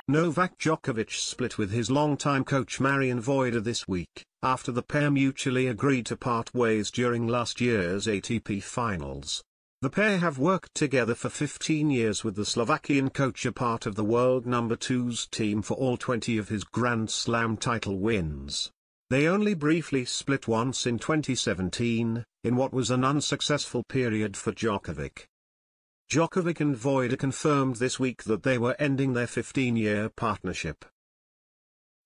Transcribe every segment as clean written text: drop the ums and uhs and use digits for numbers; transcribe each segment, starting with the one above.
Novak Djokovic split with his longtime coach Marian Vajda this week, after the pair mutually agreed to part ways during last year's ATP Finals. The pair have worked together for 15 years, with the Slovakian coach a part of the world number 2's team for all 20 of his Grand Slam title wins. They only briefly split once in 2017, in what was an unsuccessful period for Djokovic. Djokovic and Vajda confirmed this week that they were ending their 15-year partnership.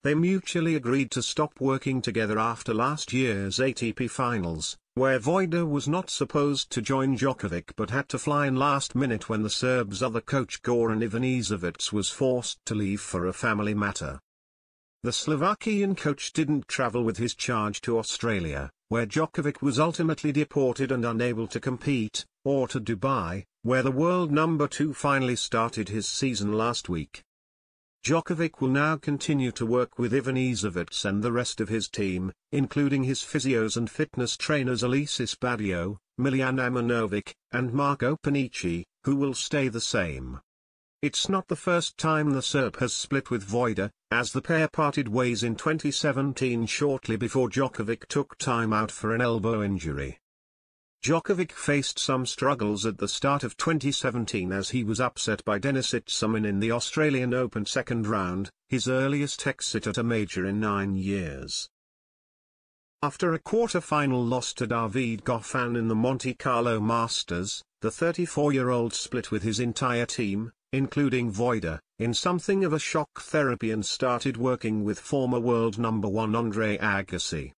They mutually agreed to stop working together after last year's ATP Finals, where Vajda was not supposed to join Djokovic but had to fly in last minute when the Serbs' other coach Goran Ivanisevic was forced to leave for a family matter. The Slovakian coach didn't travel with his charge to Australia, where Djokovic was ultimately deported and unable to compete, or to Dubai, where the world number 2 finally started his season last week. Djokovic will now continue to work with Ivanisevic and the rest of his team, including his physios and fitness trainers Alesis Badio, Miljan Amanovic, and Marco Panici, who will stay the same. It's not the first time the Serb has split with Vajda, as the pair parted ways in 2017 shortly before Djokovic took time out for an elbow injury. Djokovic faced some struggles at the start of 2017 as he was upset by Denis Istomin in the Australian Open second round, his earliest exit at a major in 9 years. After a quarter-final loss to David Goffin in the Monte Carlo Masters, the 34-year-old split with his entire team, including Vajda, in something of a shock therapy and started working with former world number 1 Andre Agassi.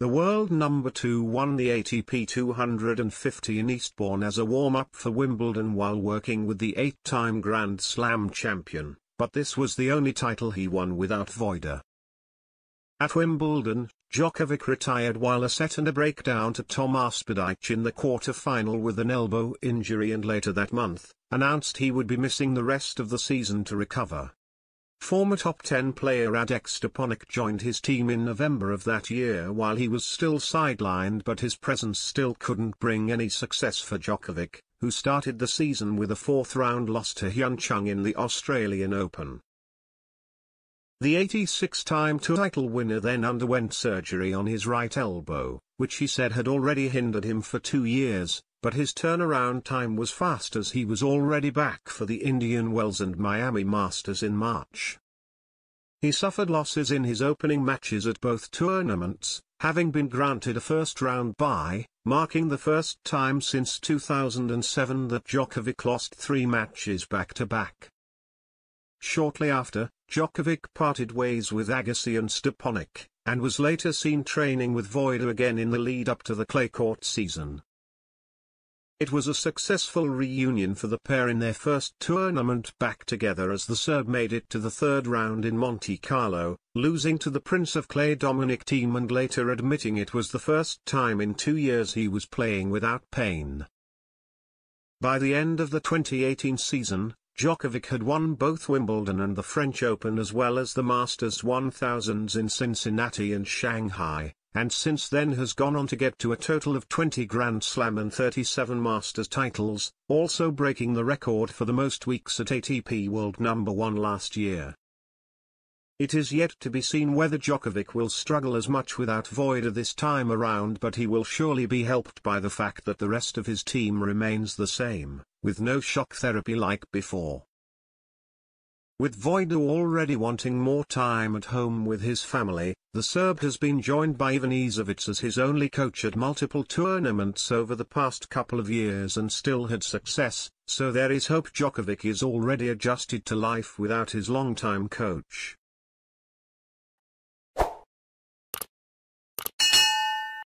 The world number 2 won the ATP 250 in Eastbourne as a warm-up for Wimbledon while working with the 8-time Grand Slam champion, but this was the only title he won without Vajda. At Wimbledon, Djokovic retired while a set and a breakdown to Tomas Berdych in the quarter-final with an elbow injury, and later that month, announced he would be missing the rest of the season to recover. Former top 10 player Radek Stepanek joined his team in November of that year while he was still sidelined, but his presence still couldn't bring any success for Djokovic, who started the season with a fourth-round loss to Hyun Chung in the Australian Open. The 86-time title winner then underwent surgery on his right elbow, which he said had already hindered him for 2 years, but his turnaround time was fast as he was already back for the Indian Wells and Miami Masters in March. He suffered losses in his opening matches at both tournaments, having been granted a first-round bye, marking the first time since 2007 that Djokovic lost 3 matches back-to-back. Shortly after, Djokovic parted ways with Agassi and Stepanek, and was later seen training with Vajda again in the lead-up to the clay court season. It was a successful reunion for the pair in their first tournament back together, as the Serb made it to the third round in Monte Carlo, losing to the Prince of Clay Dominic Thiem and later admitting it was the first time in 2 years he was playing without pain. By the end of the 2018 season, Djokovic had won both Wimbledon and the French Open as well as the Masters 1000s in Cincinnati and Shanghai, and since then has gone on to get to a total of 20 Grand Slam and 37 Masters titles, also breaking the record for the most weeks at ATP World number 1 last year. It is yet to be seen whether Djokovic will struggle as much without Vajda this time around, but he will surely be helped by the fact that the rest of his team remains the same, with no shock therapy like before. With Vajda already wanting more time at home with his family, the Serb has been joined by Ivanisevic as his only coach at multiple tournaments over the past couple of years and still had success, so there is hope Djokovic is already adjusted to life without his longtime coach.